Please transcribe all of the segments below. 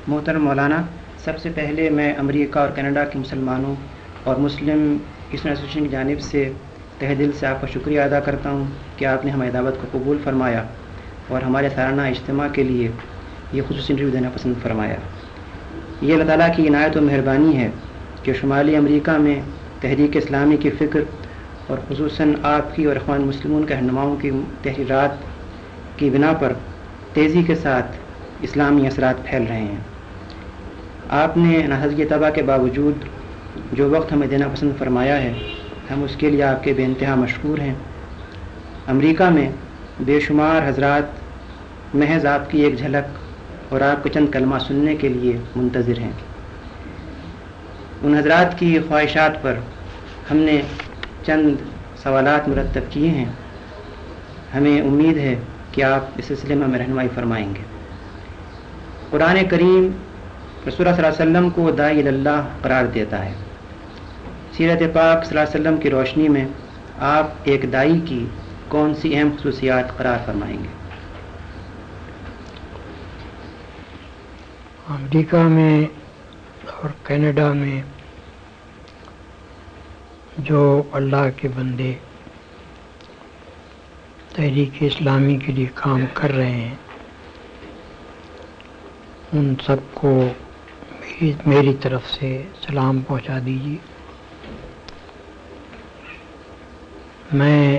محترم مولانا، سب سے پہلے میں امریکہ اور کینیڈا کے مسلمانوں اور مسلم اسٹوڈنٹ ایسوسیشن کی جانب سے تہ دل سے آپ کا شکریہ ادا کرتا ہوں کہ آپ نے ہماری دعوت کو قبول فرمایا اور ہمارے سالانہ اجتماع کے لیے یہ خصوصی انٹرویو دینا پسند فرمایا۔ یہ اللہ تعالیٰ کی عنایت و مہربانی ہے کہ شمالی امریکہ میں تحریک اسلامی کی فکر اور خصوصاً آپ کی اور اخوان مسلمون کے رہنماؤں کی تحریرات کی بنا پر تیزی کے ساتھ اسلامی اثرات پھیل رہے ہیں۔ آپ نے ناحضگی طبع کے باوجود جو وقت ہمیں دینا پسند فرمایا ہے، ہم اس کے لیے آپ کے بے انتہا مشکور ہیں۔ امریکہ میں بے شمار حضرات محض آپ کی ایک جھلک اور آپ کے چند کلمہ سننے کے لیے منتظر ہیں۔ ان حضرات کی خواہشات پر ہم نے چند سوالات مرتب کیے ہیں۔ ہمیں امید ہے کہ آپ اس سلسلے میں ہمیں رہنمائی فرمائیں گے۔ قرآن کریم رسول اللہ صلی اللہ علیہ وسلم کو داعی اللہ قرار دیتا ہے۔ سیرت پاک صلی اللہ علیہ وسلم کی روشنی میں آپ ایک داعی کی کون سی اہم خصوصیات قرار فرمائیں گے؟ امریکہ میں اور کینیڈا میں جو اللہ کے بندے تحریک اسلامی کے لیے کام کر رہے ہیں، ان سب کو میری طرف سے سلام پہنچا دیجیے۔ میں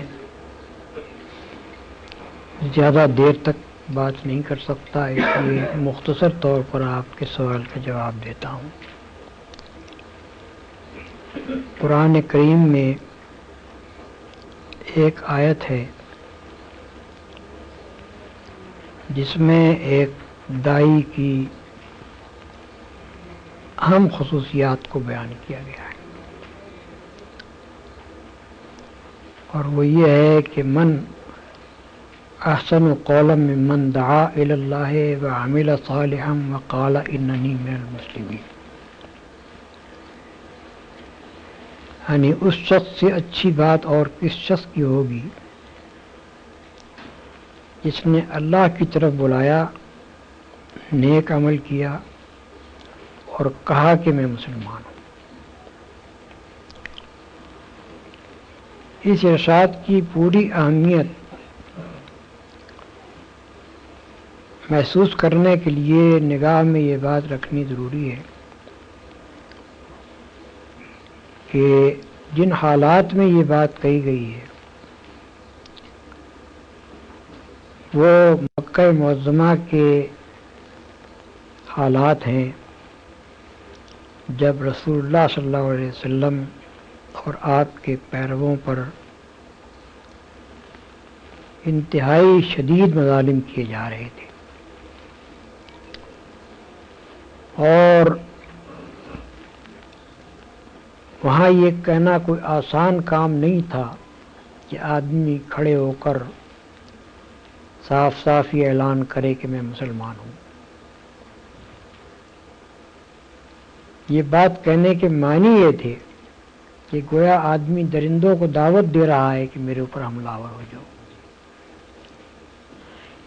زیادہ دیر تک بات نہیں کر سکتا، اس لیے مختصر طور پر آپ کے سوال کا جواب دیتا ہوں۔ قرآن کریم میں ایک آیت ہے جس میں ایک داعی کی اہم خصوصیات کو بیان کیا گیا ہے، اور وہ یہ ہے کہ من احسن قولا ممن دعا الی اللہ وعمل صالحا وقال اننی من المسلمین، یعنی اس شخص سے اچھی بات اور کس شخص کی ہوگی جس نے اللہ کی طرف بلایا، نیک عمل کیا اور کہا کہ میں مسلمان ہوں۔ اس ارشاد کی پوری اہمیت محسوس کرنے کے لیے نگاہ میں یہ بات رکھنی ضروری ہے کہ جن حالات میں یہ بات کہی گئی ہے وہ مکہ معظمہ کے حالات ہیں، جب رسول اللہ صلی اللہ علیہ وسلم اور آپ کے پیرووں پر انتہائی شدید مظالم کیے جا رہے تھے، اور وہاں یہ کہنا کوئی آسان کام نہیں تھا کہ آدمی کھڑے ہو کر صاف صاف یہ اعلان کرے کہ میں مسلمان ہوں۔ یہ بات کہنے کے معنی یہ تھے کہ گویا آدمی درندوں کو دعوت دے رہا ہے کہ میرے اوپر حملہ آور ہو جاؤ۔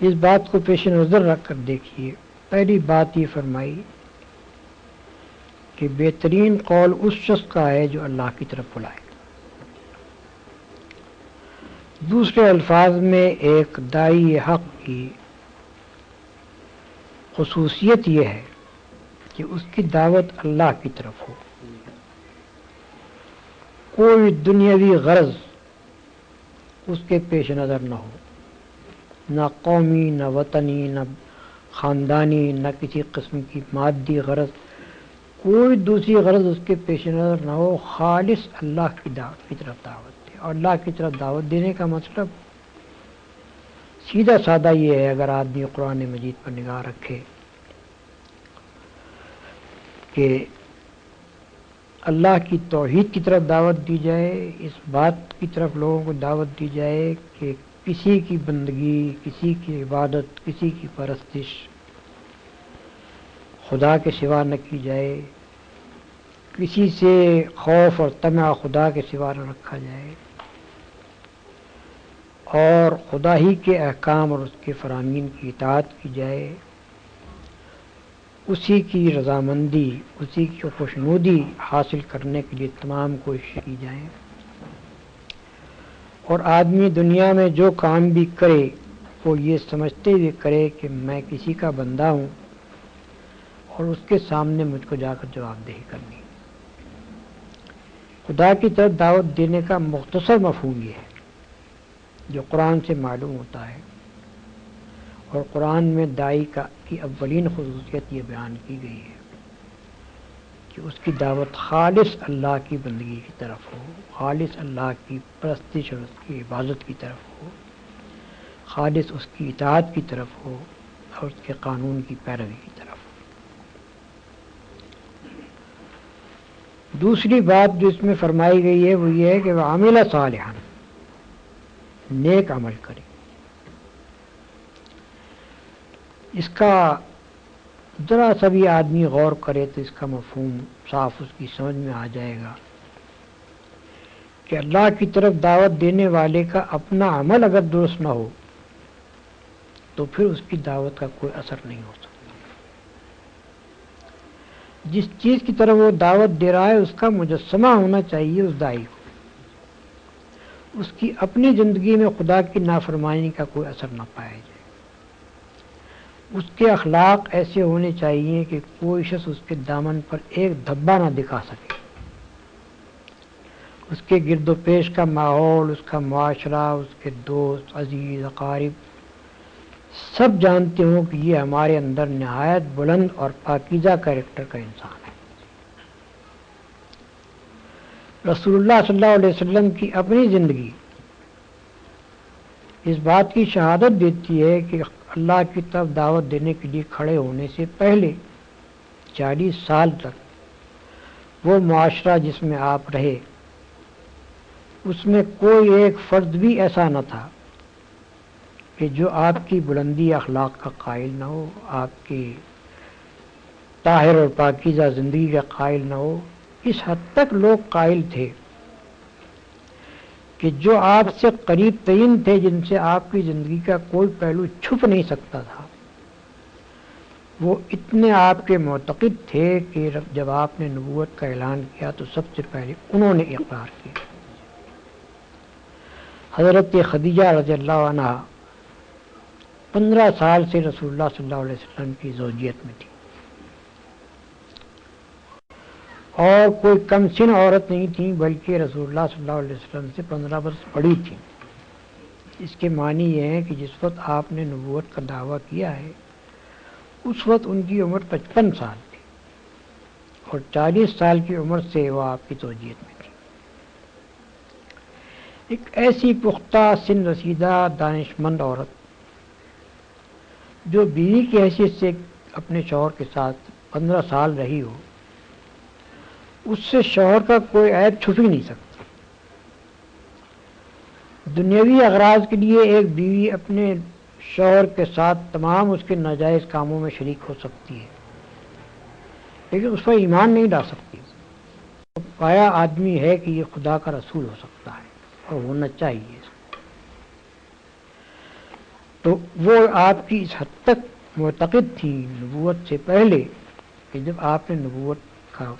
اس بات کو پیش نظر رکھ کر دیکھیے، پہلی بات یہ فرمائی کہ بہترین قول اس شخص کا ہے جو اللہ کی طرف بلائے۔ دوسرے الفاظ میں ایک داعی حق کی خصوصیت یہ ہے کہ اس کی دعوت اللہ کی طرف ہو، کوئی دنیاوی غرض اس کے پیش نظر نہ ہو، نہ قومی، نہ وطنی، نہ خاندانی، نہ کسی قسم کی مادی غرض، کوئی دوسری غرض اس کے پیش نظر نہ ہو، خالص اللہ کی دعوت کی طرف دعوت دے۔ اور اللہ کی طرف دعوت دینے کا مطلب سیدھا سادہ یہ ہے، اگر آدمی قرآن مجید پر نگاہ رکھے، کہ اللہ کی توحید کی طرف دعوت دی جائے، اس بات کی طرف لوگوں کو دعوت دی جائے کہ کسی کی بندگی، کسی کی عبادت، کسی کی پرستش خدا کے سوا نہ کی جائے، کسی سے خوف اور طمع خدا کے سوا نہ رکھا جائے، اور خدا ہی کے احکام اور اس کے فرامین کی اطاعت کی جائے، اسی کی رضامندی، اسی کی خوشنودی حاصل کرنے کے لیے تمام کوششیں کی جائیں، اور آدمی دنیا میں جو کام بھی کرے وہ یہ سمجھتے ہوئے کرے کہ میں کسی کا بندہ ہوں اور اس کے سامنے مجھ کو جا کر جواب دہی کرنی۔ خدا کی طرف دعوت دینے کا مختصر مفہوم یہ ہے جو قرآن سے معلوم ہوتا ہے، اور قرآن میں داعی کی اولین خصوصیت یہ بیان کی گئی ہے کہ اس کی دعوت خالص اللہ کی بندگی کی طرف ہو، خالص اللہ کی پرستش اور اس کی عبادت کی طرف ہو، خالص اس کی اطاعت کی طرف ہو اور اس کے قانون کی پیروی کی طرف ہو۔ دوسری بات جو اس میں فرمائی گئی ہے وہ یہ ہے کہ وہ عامل صالحا، نیک عمل کرے۔ اس کا ذرا سا بھی آدمی غور کرے تو اس کا مفہوم صاف اس کی سمجھ میں آ جائے گا کہ اللہ کی طرف دعوت دینے والے کا اپنا عمل اگر درست نہ ہو تو پھر اس کی دعوت کا کوئی اثر نہیں ہو سکتا۔ جس چیز کی طرف وہ دعوت دے رہا ہے اس کا مجسمہ ہونا چاہیے اس داعی کو، اس کی اپنی زندگی میں خدا کی نافرمانی کا کوئی اثر نہ پایا جائے، اس کے اخلاق ایسے ہونے چاہیے کہ کوئی شخص اس کے دامن پر ایک دھبا نہ دکھا سکے، اس کے گرد و پیش کا ماحول، اس کا معاشرہ، اس کے دوست، عزیز، اقارب سب جانتے ہوں کہ یہ ہمارے اندر نہایت بلند اور پاکیزہ کیریکٹر کا انسان ہے۔ رسول اللہ صلی اللہ علیہ وسلم کی اپنی زندگی اس بات کی شہادت دیتی ہے کہ اللہ کی طرف دعوت دینے کے لیے کھڑے ہونے سے پہلے 40 سال تک وہ معاشرہ جس میں آپ رہے اس میں کوئی ایک فرد بھی ایسا نہ تھا کہ جو آپ کی بلندی اخلاق کا قائل نہ ہو، آپ کی طاہر اور پاکیزہ زندگی کا قائل نہ ہو۔ اس حد تک لوگ قائل تھے کہ جو آپ سے قریب ترین تھے، جن سے آپ کی زندگی کا کوئی پہلو چھپ نہیں سکتا تھا، وہ اتنے آپ کے معتقد تھے کہ جب آپ نے نبوت کا اعلان کیا تو سب سے پہلے انہوں نے اقرار کیا۔ حضرت خدیجہ رضی اللہ عنہ 15 سال سے رسول اللہ صلی اللہ علیہ وسلم کی زوجیت میں تھی، اور کوئی کم سن عورت نہیں تھی بلکہ رسول اللہ صلی اللہ علیہ وسلم سے 15 برس بڑی تھی۔ اس کے معنی یہ ہے کہ جس وقت آپ نے نبوت کا دعویٰ کیا ہے اس وقت ان کی عمر 55 سال تھی، اور 40 سال کی عمر سے وہ آپ کی زوجیت میں تھی۔ ایک ایسی پختہ سن رسیدہ دانشمند عورت جو بیوی کی حیثیت سے اپنے شوہر کے ساتھ 15 سال رہی ہو، اس سے شوہر کا کوئی عیب چھپ ہی نہیں سکتا۔ دنیاوی اغراض کے لیے ایک بیوی اپنے شوہر کے ساتھ تمام اس کے ناجائز کاموں میں شریک ہو سکتی ہے، لیکن اس پر ایمان نہیں ڈال سکتی۔ پایا آدمی ہے کہ یہ خدا کا رسول ہو سکتا ہے اور ہونا چاہیے۔ تو وہ آپ کی اس حد تک معتقد تھی نبوت سے پہلے کہ جب آپ نے نبوت کا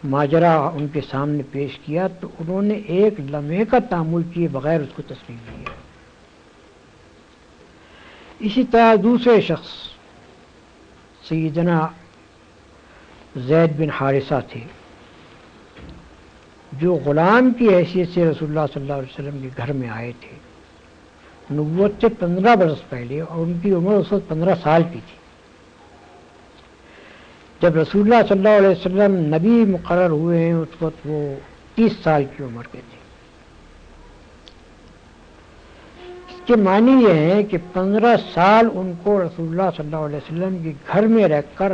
ماجرا ان کے سامنے پیش کیا تو انہوں نے ایک لمحے کا تأمل کیے بغیر اس کو تسلیم کیا۔ اسی طرح دوسرے شخص سیدنا زید بن حارثہ تھے جو غلام کی حیثیت سے رسول اللہ صلی اللہ علیہ وسلم کے گھر میں آئے تھے نبوت سے 15 برس پہلے، اور ان کی عمر اس وقت 15 سال کی تھی۔ جب رسول اللہ صلی اللہ علیہ وسلم نبی مقرر ہوئے ہیں اس وقت وہ 30 سال کی عمر کے تھے۔ اس کے معنی یہ ہے کہ 15 سال ان کو رسول اللہ صلی اللہ علیہ وسلم کے گھر میں رہ کر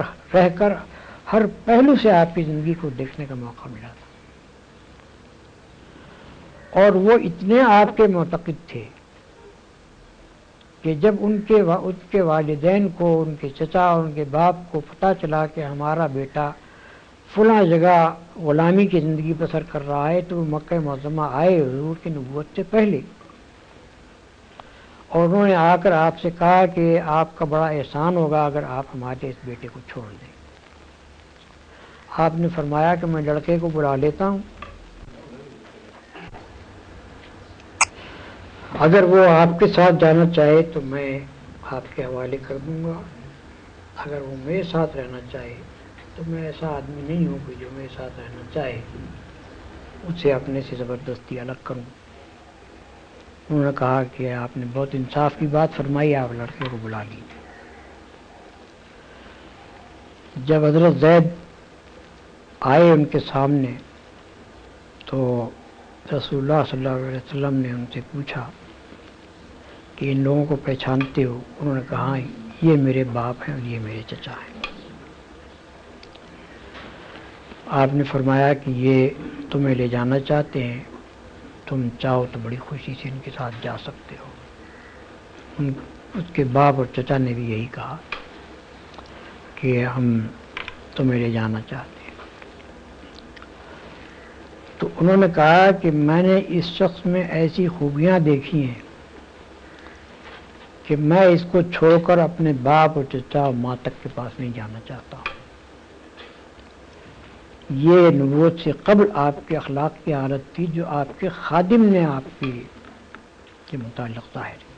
ہر پہلو سے آپ کی زندگی کو دیکھنے کا موقع ملا تھا، اور وہ اتنے آپ کے معتقد تھے کہ جب ان کے والدین کو، ان کے چچا اور ان کے باپ کو پتہ چلا کہ ہمارا بیٹا فلاں جگہ غلامی کی زندگی بسر کر رہا ہے تو وہ مکہ معظمہ آئے حضور کی نبوت سے پہلے، اور انہوں نے آ کر آپ سے کہا کہ آپ کا بڑا احسان ہوگا اگر آپ ہمارے اس بیٹے کو چھوڑ دیں۔ آپ نے فرمایا کہ میں لڑکے کو بلا لیتا ہوں، اگر وہ آپ کے ساتھ جانا چاہے تو میں آپ کے حوالے کر دوں گا، اگر وہ میرے ساتھ رہنا چاہے تو میں ایسا آدمی نہیں ہوں کہ جو میرے ساتھ رہنا چاہے اسے اپنے سے زبردستی الگ کروں۔ انہوں نے کہا کہ آپ نے بہت انصاف کی بات فرمائی، آپ لڑکے کو بلا لیجیے۔ جب حضرت زید آئے ان کے سامنے تو رسول اللہ صلی اللہ علیہ وسلم نے ان سے پوچھا کہ ان لوگوں کو پہچانتے ہو؟ انہوں نے کہا یہ میرے باپ ہیں اور یہ میرے چچا ہیں۔ آپ نے فرمایا کہ یہ تمہیں لے جانا چاہتے ہیں، تم چاہو تو بڑی خوشی سے ان کے ساتھ جا سکتے ہو۔ اس کے باپ اور چچا نے بھی یہی کہا کہ ہم تمہیں لے جانا چاہتے ہیں۔ تو انہوں نے کہا کہ میں نے اس شخص میں ایسی خوبیاں دیکھی ہیں کہ میں اس کو چھوڑ کر اپنے باپ اور چچا اور ماں تک کے پاس نہیں جانا چاہتا ہوں۔ یہ نبوت سے قبل آپ کے اخلاق کی حالت تھی جو آپ کے خادم نے آپ کے متعلق ظاہر ہے۔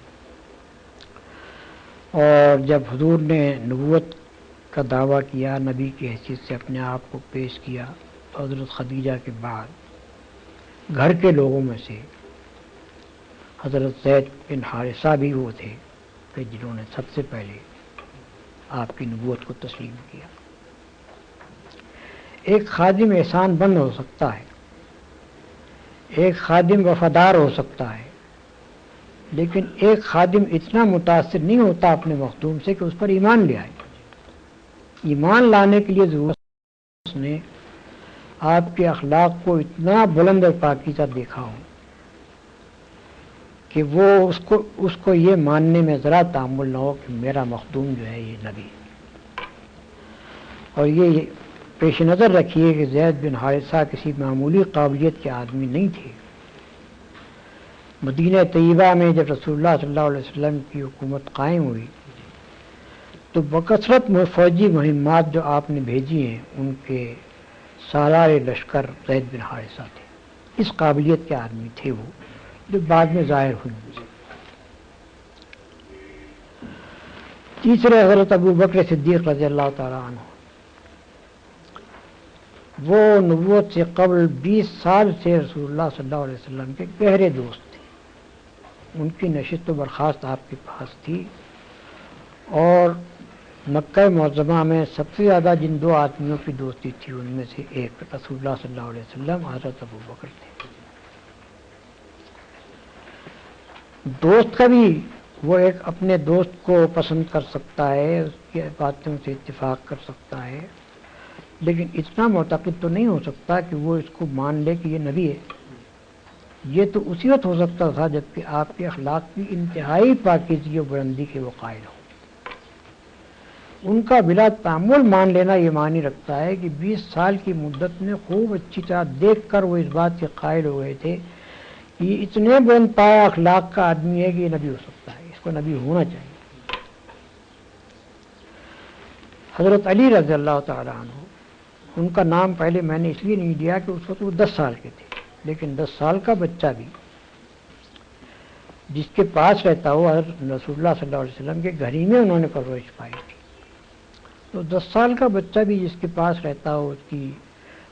اور جب حضور نے نبوت کا دعویٰ کیا، نبی کی حیثیت سے اپنے آپ کو پیش کیا، تو حضرت خدیجہ کے بعد گھر کے لوگوں میں سے حضرت زید بن حارثہ بھی وہ تھے کہ جنہوں نے سب سے پہلے آپ کی نبوت کو تسلیم کیا۔ ایک خادم احسان بند ہو سکتا ہے، ایک خادم وفادار ہو سکتا ہے، لیکن ایک خادم اتنا متاثر نہیں ہوتا اپنے مخدوم سے کہ اس پر ایمان لے آئے۔ ایمان لانے کے لیے ضرورت اس نے آپ کے اخلاق کو اتنا بلند اور پاکیزہ دیکھا ہو کہ وہ اس کو یہ ماننے میں ذرا تأمل نہ ہو کہ میرا مخدوم جو ہے یہ نبی ہے۔ اور یہ پیش نظر رکھیے کہ زید بن حارثہ کسی معمولی قابلیت کے آدمی نہیں تھے۔ مدینہ طیبہ میں جب رسول اللہ صلی اللہ علیہ وسلم کی حکومت قائم ہوئی تو بکثرت فوجی مہمات جو آپ نے بھیجی ہیں ان کے سالار لشکر زید بن حارثہ تھے۔ اس قابلیت کے آدمی تھے وہ، جو بعد میں ظاہر ہوئی۔ تیسرے حضرت ابو بکر صدیق رضی اللہ تعالیٰ عنہ، وہ نبوت سے قبل 20 سال سے رسول اللہ صلی اللہ علیہ وسلم کے گہرے دوست تھے۔ ان کی نشست و برخاست آپ کے پاس تھی، اور مکہ معظمہ میں سب سے زیادہ جن دو آدمیوں کی دوستی تھی ان میں سے ایک رسول اللہ صلی اللہ علیہ وسلم، حضرت ابو بکر تھے۔ دوست کا بھی وہ ایک اپنے دوست کو پسند کر سکتا ہے، اس کی باتوں سے اتفاق کر سکتا ہے، لیکن اتنا معتقد تو نہیں ہو سکتا کہ وہ اس کو مان لے کہ یہ نبی ہے۔ یہ تو اسی وقت ہو سکتا تھا جبکہ آپ کے اخلاق کی انتہائی پاکیزگی و بلندی کے وہ قائل ہوں۔ ان کا بلا تعمل مان لینا یہ معنی رکھتا ہے کہ 20 سال کی مدت میں خوب اچھی طرح دیکھ کر وہ اس بات کے قائل ہو گئے تھے کہ یہ اتنے بلند پایا اخلاق کا آدمی ہے کہ یہ نبی ہو سکتا ہے، اس کو نبی ہونا چاہیے۔ حضرت علی رضی اللہ تعالیٰ عنہ، ان کا نام پہلے میں نے اس لیے نہیں لیا کہ اس وقت وہ 10 سال کے تھے، لیکن 10 سال کا بچہ بھی جس کے پاس رہتا ہو، حضرت رسول اللہ صلی اللہ علیہ وسلم کے گھر ہی میں انہوں نے پرورش پائی تھی، تو 10 سال کا بچہ بھی جس کے پاس رہتا ہو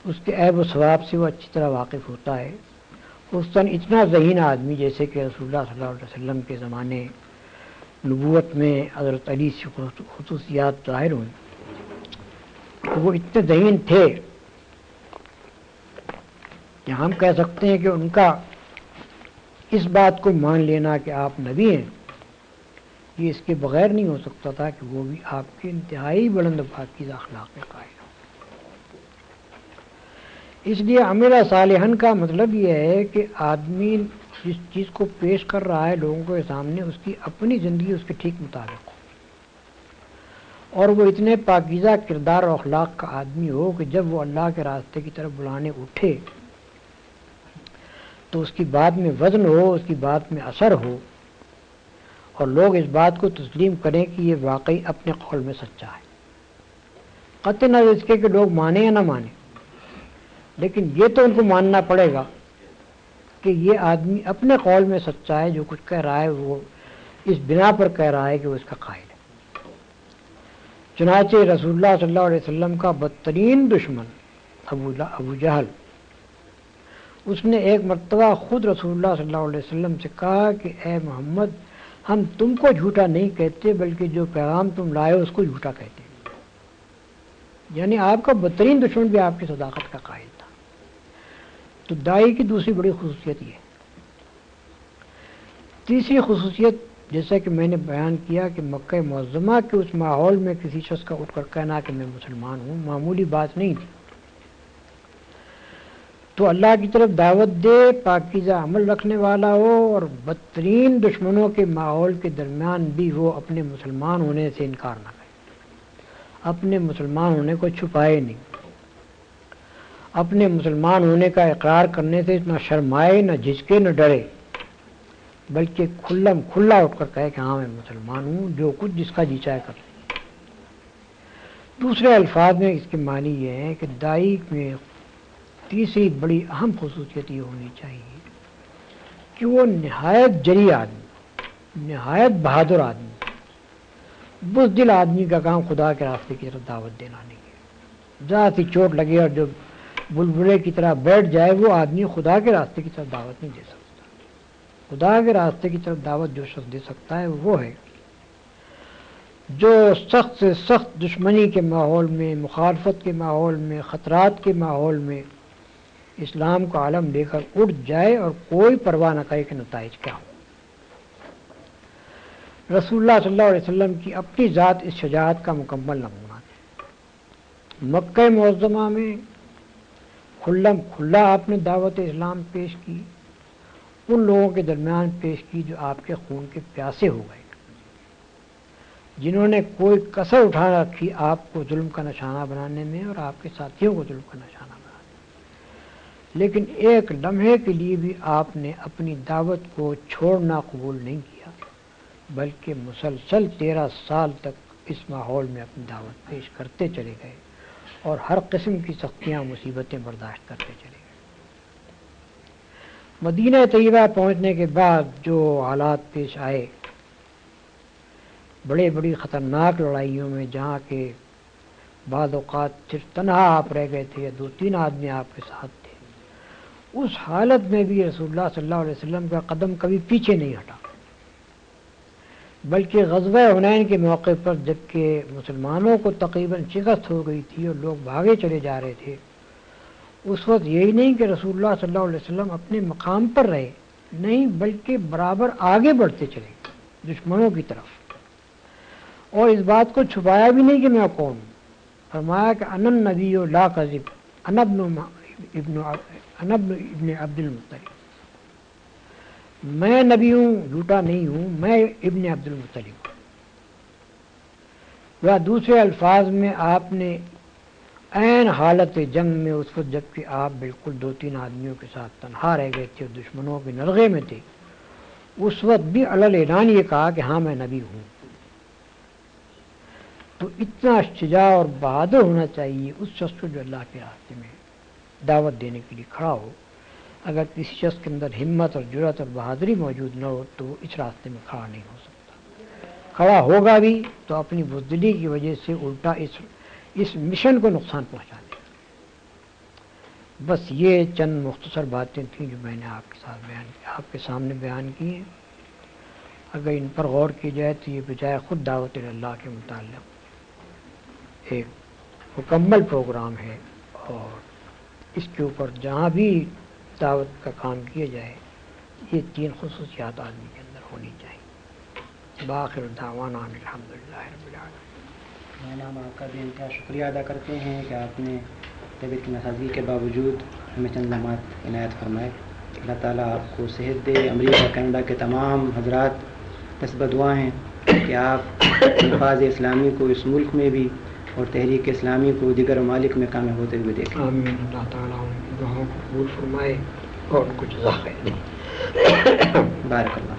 اس کے عیب و ثواب سے وہ اچھی طرح واقف ہوتا ہے۔ خصوصاً اتنا ذہین آدمی جیسے کہ رسول اللہ صلی اللہ علیہ وسلم کے زمانے نبوت میں حضرت علی سے خصوصیات ظاہر ہوئیں، وہ اتنے ذہین تھے کہ ہم کہہ سکتے ہیں کہ ان کا اس بات کو مان لینا کہ آپ نبی ہیں یہ اس کے بغیر نہیں ہو سکتا تھا کہ وہ بھی آپ کے انتہائی بلند و پاکیزہ اخلاق کے قائل ہوں۔ اس لیے عمل صالحاً کا مطلب یہ ہے کہ آدمی جس چیز کو پیش کر رہا ہے لوگوں کے سامنے اس کی اپنی زندگی اس کے ٹھیک مطابق ہو، اور وہ اتنے پاکیزہ کردار اور اخلاق کا آدمی ہو کہ جب وہ اللہ کے راستے کی طرف بلانے اٹھے تو اس کی بات میں وزن ہو، اس کی بات میں اثر ہو، اور لوگ اس بات کو تسلیم کریں کہ یہ واقعی اپنے قول میں سچا ہے، قطع نظر اس کے کہ لوگ مانیں یا نہ مانیں۔ لیکن یہ تو ان کو ماننا پڑے گا کہ یہ آدمی اپنے قول میں سچا ہے، جو کچھ کہہ رہا ہے وہ اس بنا پر کہہ رہا ہے کہ وہ اس کا قائل ہے۔ چنانچہ رسول اللہ صلی اللہ علیہ وسلم کا بدترین دشمن ابو جہل، اس نے ایک مرتبہ خود رسول اللہ صلی اللہ علیہ وسلم سے کہا کہ اے محمد، ہم تم کو جھوٹا نہیں کہتے بلکہ جو پیغام تم لائے اس کو جھوٹا کہتے ہیں۔ یعنی آپ کا بدترین دشمن بھی آپ کی صداقت کا قائل تھا۔ تو داعی کی دوسری بڑی خصوصیت یہ ہے۔ تیسری خصوصیت، جیسا کہ میں نے بیان کیا کہ مکہ معظمہ کے اس ماحول میں کسی شخص کا اٹھ کر کہنا کہ میں مسلمان ہوں معمولی بات نہیں تھی۔ تو اللہ کی طرف دعوت دے، پاکیزہ عمل رکھنے والا ہو، اور بدترین دشمنوں کے ماحول کے درمیان بھی وہ اپنے مسلمان ہونے سے انکار نہ کرے، اپنے مسلمان ہونے کو چھپائے نہیں، اپنے مسلمان ہونے کا اقرار کرنے سے نہ شرمائے، نہ جھجکے، نہ ڈرے، بلکہ کھلا اٹھ کر کہے کہ ہاں میں مسلمان ہوں، جو کچھ جس کا جی چاہے کر لیں۔ دوسرے الفاظ میں اس کے معنی یہ ہے کہ داعی میں تیسری بڑی اہم خصوصیت یہ ہونی چاہیے کہ وہ نہایت جری آدمی، نہایت بہادر آدمی، بزدل آدمی کا کام خدا کے راستے کی طرف دعوت دینا نہیں ہے۔ ذرا سی چوٹ لگے اور جو بلبلے کی طرح بیٹھ جائے، وہ آدمی خدا کے راستے کی طرف دعوت نہیں دے سکتا۔ خدا کے راستے کی طرف دعوت جو شخص دے سکتا ہے وہ ہے جو سخت سے سخت دشمنی کے ماحول میں، مخالفت کے ماحول میں، خطرات کے ماحول میں اسلام کا علم لے کر اٹھ جائے اور کوئی پرواہ نہ کرے کہ نتائج کیا ہو۔ رسول اللہ صلی اللہ علیہ وسلم کی اپنی ذات اس شجاعت کا مکمل نمونہ ہے۔ مکہ معظمہ میں کھلا آپ نے دعوت اسلام پیش کی، ان لوگوں کے درمیان پیش کی جو آپ کے خون کے پیاسے ہو گئے، جنہوں نے کوئی کسر اٹھا رکھی آپ کو ظلم کا نشانہ بنانے میں اور آپ کے ساتھیوں کو ظلم کا نشانہ بنانے میں، لیکن ایک لمحے کے لیے بھی آپ نے اپنی دعوت کو چھوڑنا قبول نہیں کیا، بلکہ مسلسل 13 سال تک اس ماحول میں اپنی دعوت پیش کرتے چلے گئے اور ہر قسم کی سختیاں، مصیبتیں برداشت کرتے چلے گئے۔ مدینہ طیبہ پہنچنے کے بعد جو حالات پیش آئے، بڑی خطرناک لڑائیوں میں، جہاں کے بعض اوقات صرف تنہا آپ رہ گئے تھے یا 2-3 آدمی آپ کے ساتھ تھے، اس حالت میں بھی رسول اللہ صلی اللہ علیہ وسلم کا قدم کبھی پیچھے نہیں ہٹا، بلکہ غزوہ حنین کے موقع پر جبکہ مسلمانوں کو تقریباً شکست ہو گئی تھی اور لوگ بھاگے چلے جا رہے تھے، اس وقت یہی نہیں کہ رسول اللہ صلی اللہ علیہ وسلم اپنے مقام پر رہے، نہیں بلکہ برابر آگے بڑھتے چلے دشمنوں کی طرف، اور اس بات کو چھپایا بھی نہیں کہ میں کون ہوں۔ فرمایا کہ انا النبی لا کذب، انا ابن عبد المطلب، میں نبی ہوں، جھوٹا نہیں ہوں، میں ابن عبد المطلب ہوں۔ یا دوسرے الفاظ میں آپ نے عین حالت جنگ میں، اس وقت جبکہ آپ بالکل 2-3 آدمیوں کے ساتھ تنہا رہ گئے تھے اور دشمنوں کے نرغے میں تھے، اس وقت بھی علل اعلان یہ کہا کہ ہاں میں نبی ہوں۔ تو اتنا شجاع اور بہادر ہونا چاہیے اس شخص کو جو اللہ کے راستے میں دعوت دینے کے لیے کھڑا ہو۔ اگر کسی شخص کے اندر ہمت اور جرأت اور بہادری موجود نہ ہو تو وہ اس راستے میں کھڑا نہیں ہو سکتا، کھڑا ہوگا بھی تو اپنی بزدلی کی وجہ سے الٹا اس مشن کو نقصان پہنچا دے۔ بس یہ چند مختصر باتیں تھیں جو میں نے آپ کے سامنے بیان کی ہیں۔ اگر ان پر غور کی جائے تو یہ بجائے خود دعوت اللہ کے متعلق ایک مکمل پروگرام ہے، اور اس کے اوپر جہاں بھی دعوت کا کام کیا جائے یہ 3 خصوصیات آدمی کے اندر ہونی چاہیے۔ بآخر دعوانا الحمدللہ رب العالمین۔ ہم آپ کا بھی انتہا شکریہ ادا کرتے ہیں کہ آپ نے طبیعت کی ناسازگی کے باوجود ہمیں چند لمحات عنایت فرمائے۔ اللہ تعالیٰ آپ کو صحت دے۔ امریکہ کینیڈا کے تمام حضرات دست دعا ہیں کہ آپ الفاظ اسلامی کو اس ملک میں بھی اور تحریک اسلامی کو دیگر ممالک میں کامیاب ہوتے ہوئے دیکھیں۔ آمین۔ اللہ تعالیٰ ان کی دعاؤں کو قبول فرمائے اور ان کو جزا خیر دے۔ بارک اللہ۔